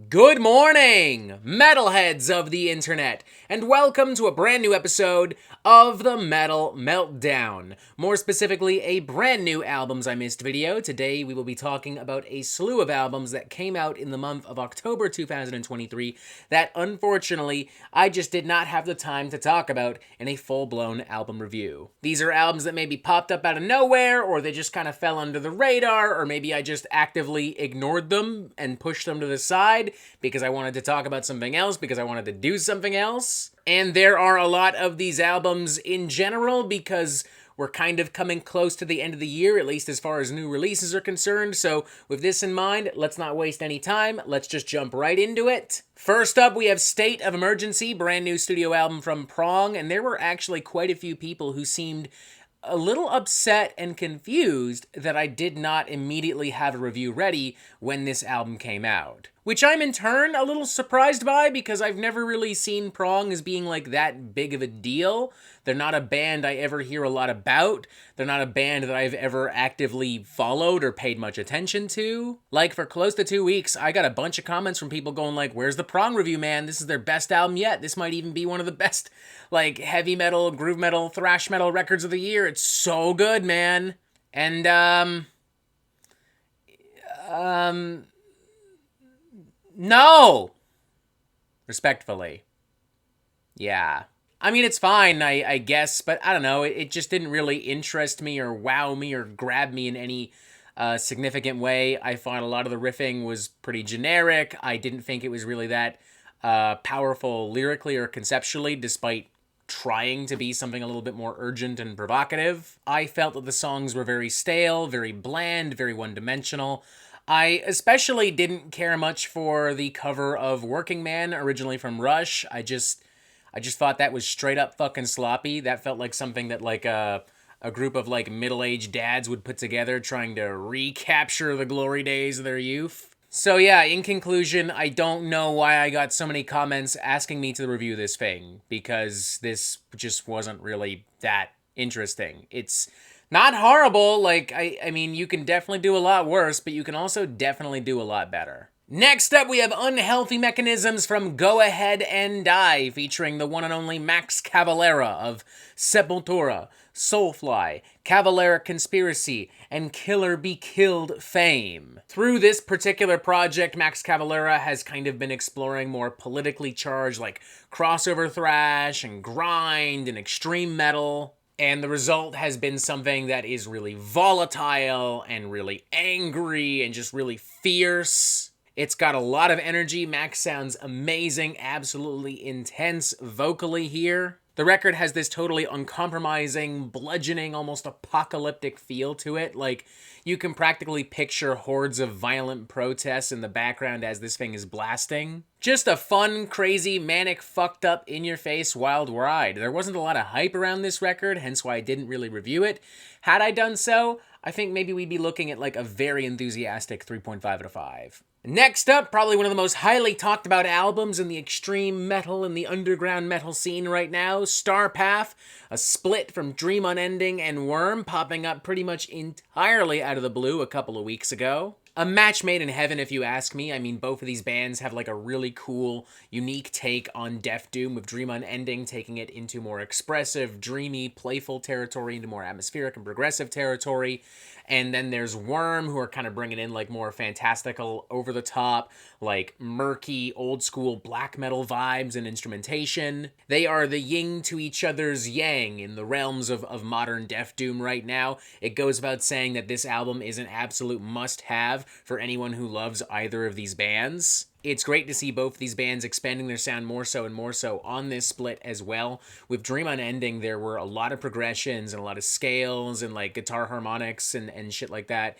Good morning, metalheads of the internet, and welcome to a brand new episode of the Metal Meltdown. More specifically, a brand new Albums I Missed video. Today we will be talking about a slew of albums that came out in the month of October 2023 that unfortunately I just did not have the time to talk about in a full-blown album review. These are albums that maybe popped up out of nowhere, or they just kind of fell under the radar, or maybe I just actively ignored them and pushed them to the side because I wanted to talk about something else, because I wanted to do something else. And there are a lot of these albums in general because we're kind of coming close to the end of the year, at least as far as new releases are concerned. So with this in mind, let's not waste any time. Let's just jump right into it. First up, we have State of Emergency, brand new studio album from Prong, and there were actually quite a few people who seemed a little upset and confused that I did not immediately have a review ready when this album came out. Which I'm in turn a little surprised by because I've never really seen Prong as being like that big of a deal. They're not a band I ever hear a lot about. They're not a band that I've ever actively followed or paid much attention to. Like, for close to 2 weeks, I got a bunch of comments from people going like, where's the Prong review, man? This is their best album yet. This might even be one of the best, like, heavy metal, groove metal, thrash metal records of the year. It's so good, man. And, no! Respectfully. Yeah. I mean, it's fine, I guess, but I don't know, it just didn't really interest me or wow me or grab me in any significant way. I thought a lot of the riffing was pretty generic. I didn't think it was really that powerful lyrically or conceptually, despite trying to be something a little bit more urgent and provocative. I felt that the songs were very stale, very bland, very one-dimensional. I especially didn't care much for the cover of Working Man, originally from Rush. I just thought that was straight up fucking sloppy. That felt like something that like a group of like middle-aged dads would put together trying to recapture the glory days of their youth. So yeah, in conclusion, I don't know why I got so many comments asking me to review this thing, because this just wasn't really that interesting. It's not horrible, like, I mean, you can definitely do a lot worse, but you can also definitely do a lot better. Next up, we have Unhealthy Mechanisms from Go Ahead and Die, featuring the one and only Max Cavalera of Sepultura, Soulfly, Cavalera Conspiracy, and Killer Be Killed fame. Through this particular project, Max Cavalera has kind of been exploring more politically charged, like, crossover thrash and grind and extreme metal. And the result has been something that is really volatile and really angry and just really fierce. It's got a lot of energy. Max sounds amazing, absolutely intense vocally here. The record has this totally uncompromising, bludgeoning, almost apocalyptic feel to it. Like, you can practically picture hordes of violent protests in the background as this thing is blasting. Just a fun, crazy, manic, fucked up, in-your-face, wild ride. There wasn't a lot of hype around this record, hence why I didn't really review it. Had I done so, I think maybe we'd be looking at like a very enthusiastic 3.5 out of 5. Next up, probably one of the most highly talked about albums in the extreme metal and the underground metal scene right now, Starpath, a split from Dream Unending and Worm, popping up pretty much entirely out of the blue a couple of weeks ago. A match made in heaven, if you ask me. I mean, both of these bands have like a really cool, unique take on Death Doom, with Dream Unending taking it into more expressive, dreamy, playful territory, into more atmospheric and progressive territory. And then there's Worm, who are kind of bringing in like more fantastical, over-the-top, like murky, old-school black metal vibes and instrumentation. They are the yin to each other's yang in the realms of modern Death Doom right now. It goes without saying that this album is an absolute must-have for anyone who loves either of these bands. It's great to see both these bands expanding their sound more so and more so on this split as well. With Dream Unending, there were a lot of progressions and a lot of scales and like guitar harmonics and shit like that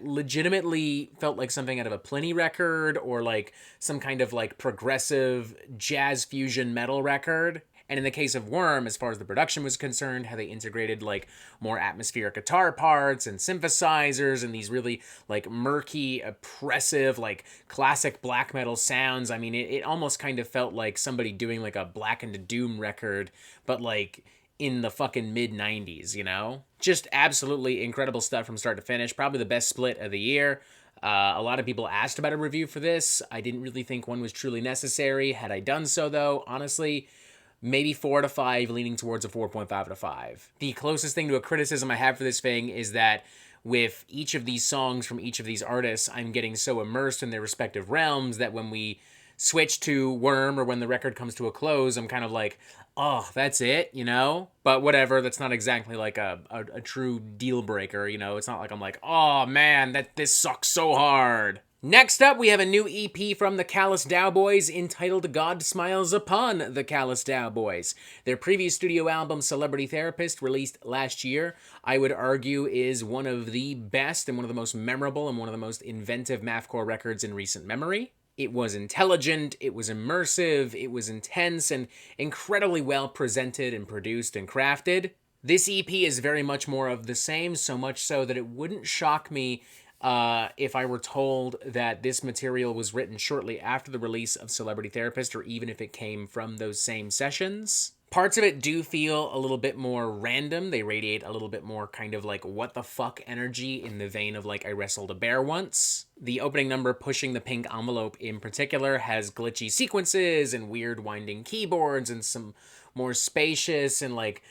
legitimately felt like something out of a Pliny record or like some kind of like progressive jazz fusion metal record. And in the case of Worm, as far as the production was concerned, how they integrated like more atmospheric guitar parts and synthesizers and these really like murky, oppressive, like classic black metal sounds. I mean, it almost kind of felt like somebody doing like a Black and Doom record, but like in the fucking mid-90s, you know? Just absolutely incredible stuff from start to finish. Probably the best split of the year. A lot of people asked about a review for this. I didn't really think one was truly necessary. Had I done so, though, honestly, maybe 4 out of 5, leaning towards a 4.5 out of 5. The closest thing to a criticism I have for this thing is that with each of these songs from each of these artists, I'm getting so immersed in their respective realms that when we switch to Worm or when the record comes to a close, I'm kind of like, oh, that's it, you know? But whatever, that's not exactly like a true deal breaker, you know? It's not like I'm like, oh man, this sucks so hard. Next up, we have a new EP from the Callous Daoboys entitled God Smiles Upon the Callous Daoboys. Their previous studio album, Celebrity Therapist, released last year, I would argue is one of the best and one of the most memorable and one of the most inventive mathcore records in recent memory. It was intelligent, it was immersive, it was intense, and incredibly well presented and produced and crafted. This EP is very much more of the same, so much so that it wouldn't shock me if I were told that this material was written shortly after the release of Celebrity Therapist, or even if it came from those same sessions. Parts of it do feel a little bit more random. They radiate a little bit more kind of like what the fuck energy in the vein of like I Wrestled a Bear Once. The opening number, Pushing the Pink Envelope in particular, has glitchy sequences and weird winding keyboards and some more spacious and like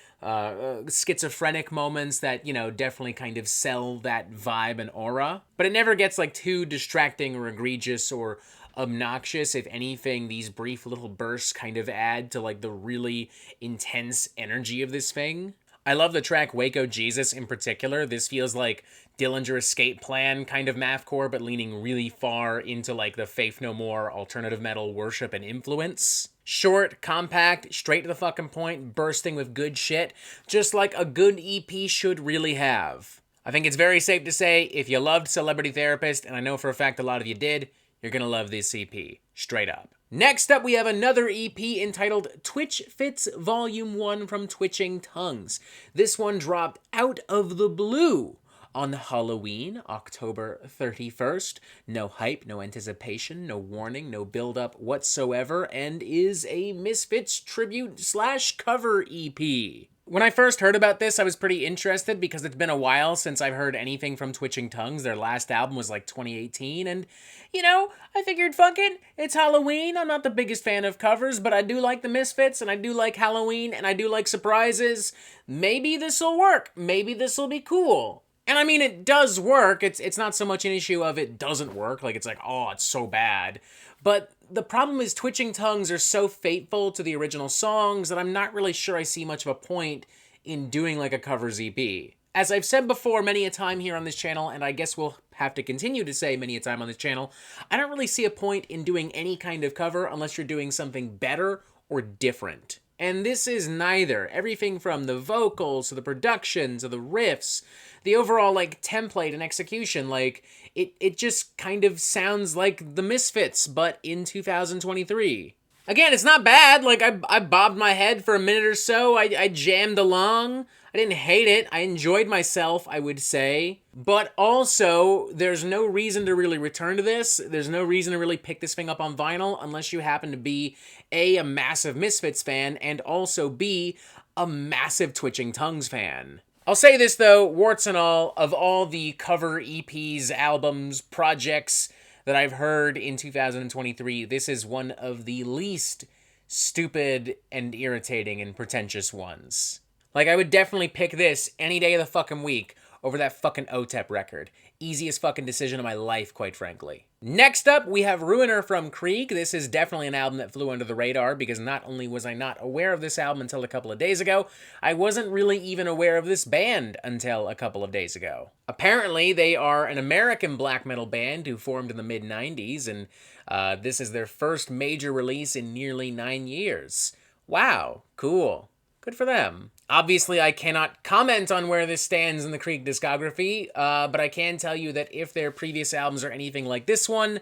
schizophrenic moments that, you know, definitely kind of sell that vibe and aura. But it never gets like too distracting or egregious or obnoxious. If anything, these brief little bursts kind of add to like the really intense energy of this thing. I love the track Waco Jesus in particular. This feels like Dillinger Escape Plan kind of mathcore, but leaning really far into like the Faith No More alternative metal worship and influence. Short, compact, straight to the fucking point, bursting with good shit, just like a good EP should really have. I think it's very safe to say if you loved Celebrity Therapist, and I know for a fact a lot of you did, you're gonna love this EP. Straight up. Next up, we have another EP entitled Twitch Fits Volume 1 from Twitching Tongues. This one dropped out of the blue on Halloween, October 31st. No hype, no anticipation, no warning, no build-up whatsoever, and is a Misfits tribute / cover EP. When I first heard about this, I was pretty interested because it's been a while since I've heard anything from Twitching Tongues. Their last album was like 2018, and, you know, I figured, fuck it, it's Halloween. I'm not the biggest fan of covers, but I do like the Misfits, and I do like Halloween, and I do like surprises. Maybe this'll work. Maybe this'll be cool. And I mean, it does work. It's not so much an issue of it doesn't work, like it's like, oh, it's so bad. But the problem is Twitching Tongues are so faithful to the original songs that I'm not really sure I see much of a point in doing like a covers EP. As I've said before many a time here on this channel, and I guess we'll have to continue to say many a time on this channel, I don't really see a point in doing any kind of cover unless you're doing something better or different. And this is neither. Everything from the vocals to the production to the riffs, the overall like template and execution, like it just kind of sounds like the Misfits, but in 2023. Again, it's not bad. Like I bobbed my head for a minute or so. I jammed along. I didn't hate it. I enjoyed myself, I would say. But also, there's no reason to really return to this. There's no reason to really pick this thing up on vinyl unless you happen to be A, a massive Misfits fan, and also B, a massive Twitching Tongues fan. I'll say this though, warts and all the cover EPs, albums, projects that I've heard in 2023, this is one of the least stupid and irritating and pretentious ones. Like, I would definitely pick this any day of the fucking week over that fucking OTEP record. Easiest fucking decision of my life, quite frankly. Next up, we have Ruiner from Krieg. This is definitely an album that flew under the radar because not only was I not aware of this album until a couple of days ago, I wasn't really even aware of this band until a couple of days ago. Apparently, they are an American black metal band who formed in the mid-90s, and this is their first major release in nearly 9 years. Wow, cool. Good for them. Obviously, I cannot comment on where this stands in the Krieg discography, but I can tell you that if their previous albums are anything like this one,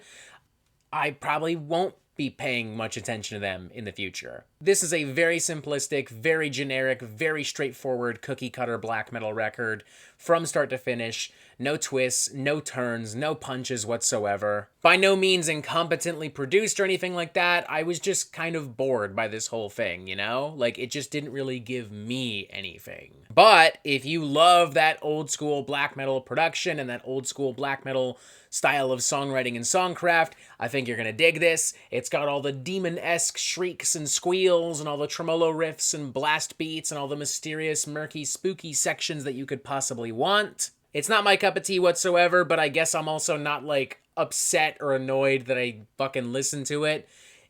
I probably won't be paying much attention to them in the future. This is a very simplistic, very generic, very straightforward cookie-cutter black metal record from start to finish. No twists, no turns, no punches whatsoever. By no means incompetently produced or anything like that. I was just kind of bored by this whole thing, you know? Like, it just didn't really give me anything. But if you love that old school black metal production and that old school black metal style of songwriting and songcraft, I think you're gonna dig this. It's got all the demon-esque shrieks and squeals and all the tremolo riffs and blast beats and all the mysterious, murky, spooky sections that you could possibly want. It's not my cup of tea whatsoever, but I guess I'm also not, like, upset or annoyed that I fucking listened to it.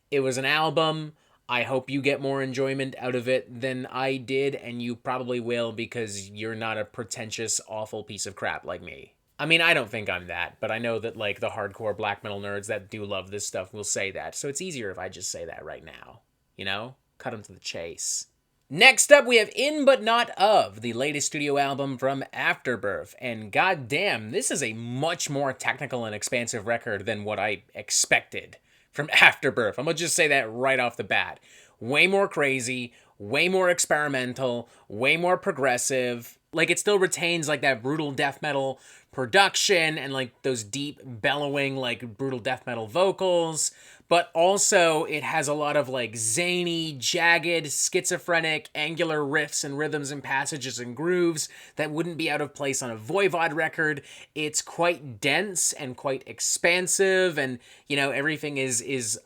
It was an album. I hope you get more enjoyment out of it than I did, and you probably will because you're not a pretentious, awful piece of crap like me. I mean, I don't think I'm that, but I know that, like, the hardcore black metal nerds that do love this stuff will say that, so it's easier if I just say that right now. You know? Cut them to the chase. Next up, we have In But Not Of, the latest studio album from Afterbirth, and goddamn, this is a much more technical and expansive record than what I expected from Afterbirth. I'm gonna just say that right off the bat. Way more crazy, way more experimental, way more progressive. Like, it still retains, like, that brutal death metal production and, like, those deep, bellowing, like, brutal death metal vocals, but also it has a lot of, like, zany, jagged, schizophrenic, angular riffs and rhythms and passages and grooves that wouldn't be out of place on a Voivod record. It's quite dense and quite expansive, and, you know, everything is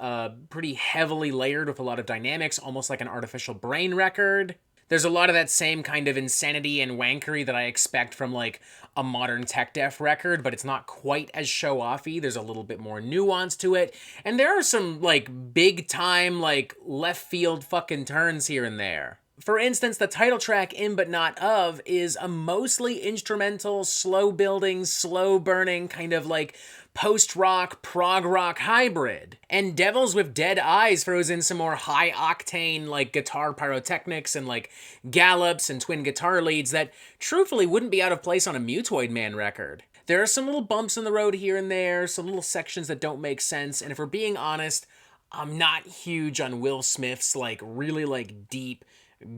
pretty heavily layered with a lot of dynamics, almost like an Artificial Brain record. There's a lot of that same kind of insanity and wankery that I expect from, like, a modern tech death record, but it's not quite as show-offy. There's a little bit more nuance to it. And there are some, like, big-time, like, left-field fucking turns here and there. For instance, the title track, In But Not Of, is a mostly instrumental, slow-building, slow-burning, kind of, like, post-rock, prog-rock hybrid. And Devils with Dead Eyes throws in some more high-octane, like, guitar pyrotechnics and, like, gallops and twin guitar leads that truthfully wouldn't be out of place on a Mutoid Man record. There are some little bumps in the road here and there, some little sections that don't make sense, and if we're being honest, I'm not huge on Will Smith's, like, really, like, deep,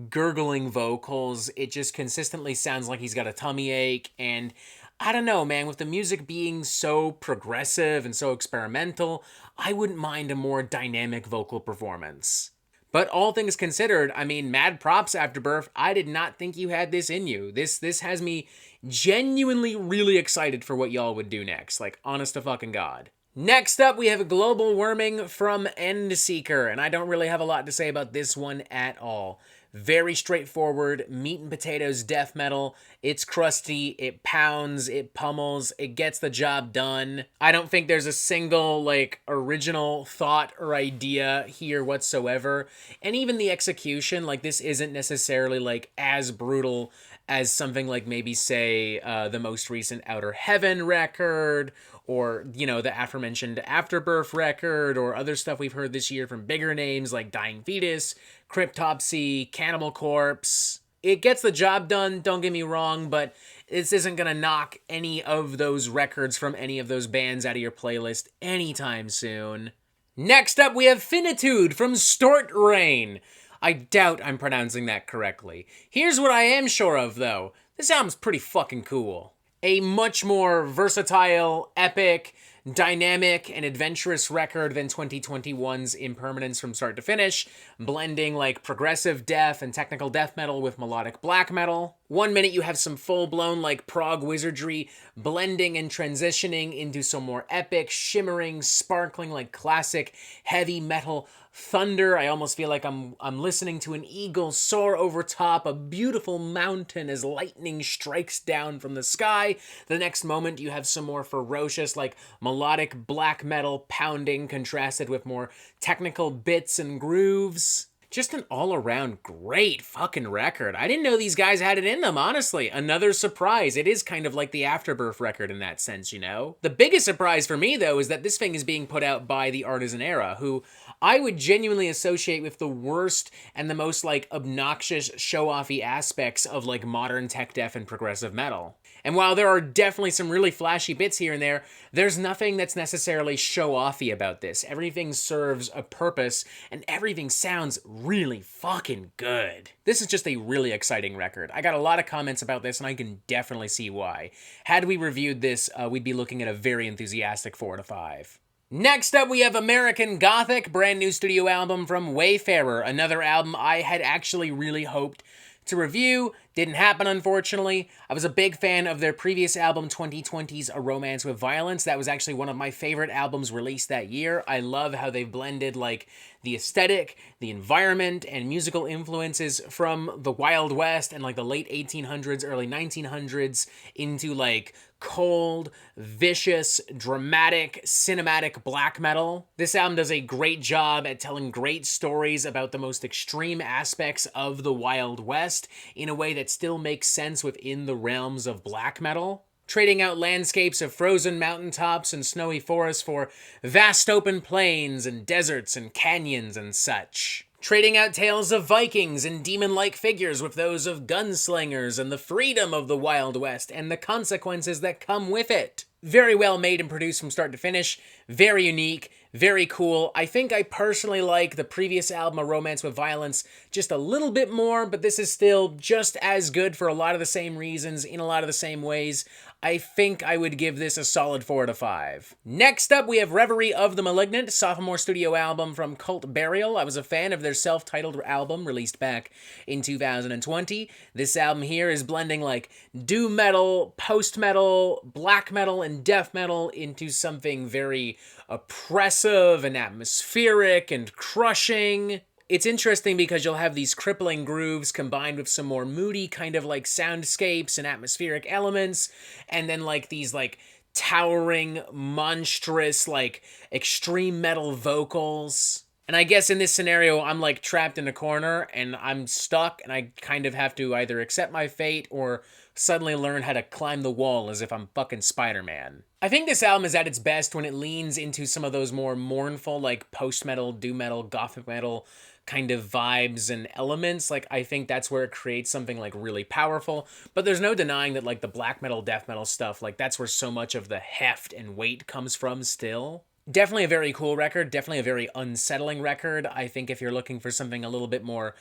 gurgling vocals. It just consistently sounds like he's got a tummy ache, and I don't know, man, with the music being so progressive and so experimental, I wouldn't mind a more dynamic vocal performance. But all things considered, I mean, mad props, Afterbirth. I did not think you had this in you. This has me genuinely really excited for what y'all would do next. Like, honest to fucking God. Next up, we have Global Worming from Endseeker, and I don't really have a lot to say about this one at all. Very straightforward, meat and potatoes death metal. It's crusty, it pounds, it pummels, it gets the job done. I don't think there's a single, like, original thought or idea here whatsoever. And even the execution, like, this isn't necessarily, like, as brutal as something like maybe, say, the most recent Outer Heaven record, or, you know, the aforementioned Afterbirth record, or other stuff we've heard this year from bigger names like Dying Fetus, Cryptopsy, Cannibal Corpse. It gets the job done, don't get me wrong, but this isn't gonna knock any of those records from any of those bands out of your playlist anytime soon. Next up, we have Finitude from Stortregn. I doubt I'm pronouncing that correctly. Here's what I am sure of, though. This album's pretty fucking cool. A much more versatile, epic, dynamic, and adventurous record than 2021's Impermanence from start to finish, blending, like, progressive death and technical death metal with melodic black metal. One minute you have some full-blown, like, prog wizardry blending and transitioning into some more epic, shimmering, sparkling, like, classic heavy metal thunder. I almost feel like I'm listening to an eagle soar over top a beautiful mountain as lightning strikes down from the sky. The next moment you have some more ferocious, like, melodic black metal pounding contrasted with more technical bits and grooves. Just an all-around great fucking record. I didn't know these guys had it in them, honestly. Another surprise. It is kind of like the Afterbirth record in that sense, you know? The biggest surprise for me, though, is that this thing is being put out by the Artisan Era, who I would genuinely associate with the worst and the most, like, obnoxious, show-offy aspects of, like, modern tech death and progressive metal. And while there are definitely some really flashy bits here and there, there's nothing that's necessarily show-offy about this. Everything serves a purpose, and everything sounds really fucking good. This is just a really exciting record. I got a lot of comments about this, and I can definitely see why. Had we reviewed this, we'd be looking at a very enthusiastic 4 to 5. Next up, we have American Gothic, brand new studio album from Wayfarer, another album I had actually really hoped to review. Didn't happen, unfortunately. I was a big fan of their previous album, 2020's A Romance with Violence. That was actually one of my favorite albums released that year. I love how they've blended, like, the aesthetic, the environment, and musical influences from the Wild West and, like, the late 1800s, early 1900s into, like, cold, vicious, dramatic, cinematic black metal. This album does a great job at telling great stories about the most extreme aspects of the Wild West in a way that still makes sense within the realms of black metal. Trading out landscapes of frozen mountaintops and snowy forests for vast open plains and deserts and canyons and such. Trading out tales of Vikings and demon-like figures with those of gunslingers and the freedom of the Wild West and the consequences that come with it. Very well made and produced from start to finish. Very unique. Very cool. I think I personally like the previous album, A Romance with Violence, just a little bit more, but this is still just as good for a lot of the same reasons, in a lot of the same ways. I think I would give this a solid 4 to 5. Next up, we have Reverie of the Malignant, sophomore studio album from Cult Burial. I was a fan of their self-titled album released back in 2020. This album here is blending like doom metal, post-metal, black metal, and death metal into something very oppressive and atmospheric and crushing. It's interesting because you'll have these crippling grooves combined with some more moody kind of like soundscapes and atmospheric elements, and then like these like towering, monstrous, like extreme metal vocals. And I guess in this scenario, I'm like trapped in a corner and I'm stuck and I kind of have to either accept my fate or suddenly learn how to climb the wall as if I'm fucking Spider-Man. I think this album is at its best when it leans into some of those more mournful, like post-metal, doom metal, gothic metal kind of vibes and elements. Like, I think that's where it creates something like really powerful. But there's no denying that like the black metal, death metal stuff, like that's where so much of the heft and weight comes from still. Definitely a very cool record, definitely a very unsettling record. I think if you're looking for something a little bit more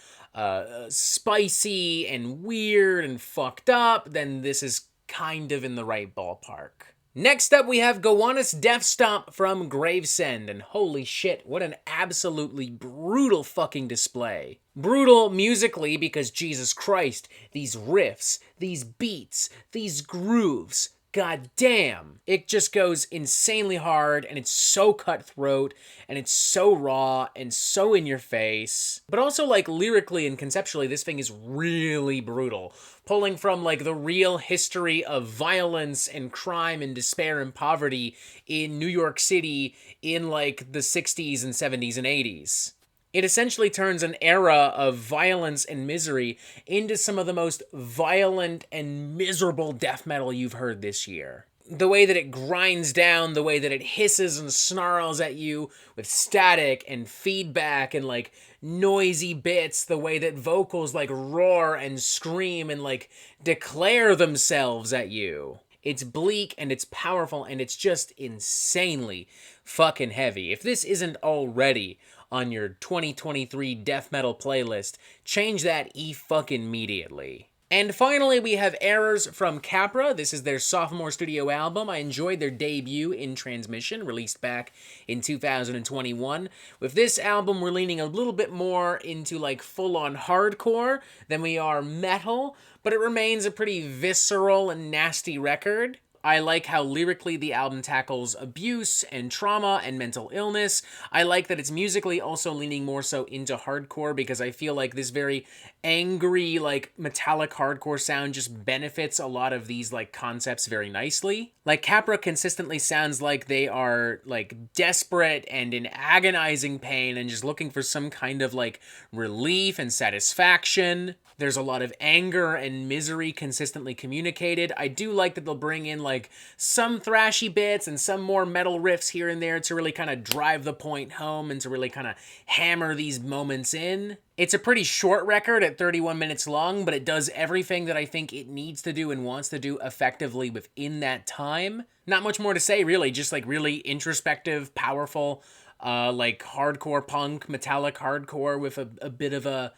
spicy and weird and fucked up, then this is kind of in the right ballpark. Next up, we have Gowanus Death Stomp from Gravesend, and holy shit, what an absolutely brutal fucking display. Brutal musically because, Jesus Christ, these riffs, these beats, these grooves, god damn. It just goes insanely hard, and it's so cutthroat, and it's so raw, and so in your face. But also, like, lyrically and conceptually, this thing is really brutal. Pulling from, like, the real history of violence and crime and despair and poverty in New York City in, like, the 60s and 70s and 80s. It essentially turns an era of violence and misery into some of the most violent and miserable death metal you've heard this year. The way that it grinds down, the way that it hisses and snarls at you with static and feedback and like noisy bits, the way that vocals like roar and scream and like declare themselves at you. It's bleak and it's powerful and it's just insanely fucking heavy. If this isn't already on your 2023 death metal playlist, change that fucking immediately. And finally, we have Errors from Capra. This is their sophomore studio album. I enjoyed their debut, In Transmission, released back in 2021. With this album, we're leaning a little bit more into like full-on hardcore than we are metal, but it remains a pretty visceral and nasty record. I like how lyrically the album tackles abuse and trauma and mental illness. I like that it's musically also leaning more so into hardcore because I feel like this very angry, like, metallic hardcore sound just benefits a lot of these, like, concepts very nicely. Like, Capra consistently sounds like they are, like, desperate and in agonizing pain and just looking for some kind of, like, relief and satisfaction. There's a lot of anger and misery consistently communicated. I do like that they'll bring in, like some thrashy bits and some more metal riffs here and there to really kind of drive the point home and to really kind of hammer these moments in. It's a pretty short record at 31 minutes long, but it does everything that I think it needs to do and wants to do effectively within that time. Not much more to say, really, just like really introspective, powerful, like hardcore punk, metallic hardcore with a bit of a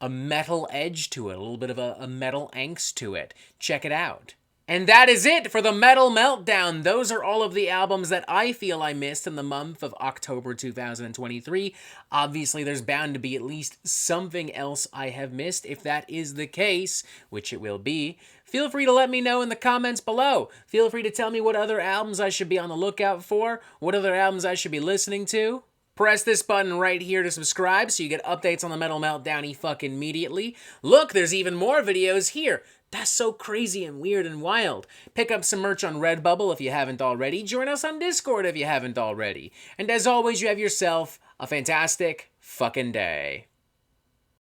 metal edge to it, a little bit of a metal angst to it. Check it out. And that is it for the Metal Meltdown. Those are all of the albums that I feel I missed in the month of October 2023. Obviously, there's bound to be at least something else I have missed. If that is the case, which it will be, feel free to let me know in the comments below. Feel free to tell me what other albums I should be on the lookout for, what other albums I should be listening to. Press this button right here to subscribe so you get updates on the Metal Meltdown fucking immediately. Look, there's even more videos here. That's so crazy and weird and wild. Pick up some merch on Redbubble if you haven't already. Join us on Discord if you haven't already. And as always, you have yourself a fantastic fucking day.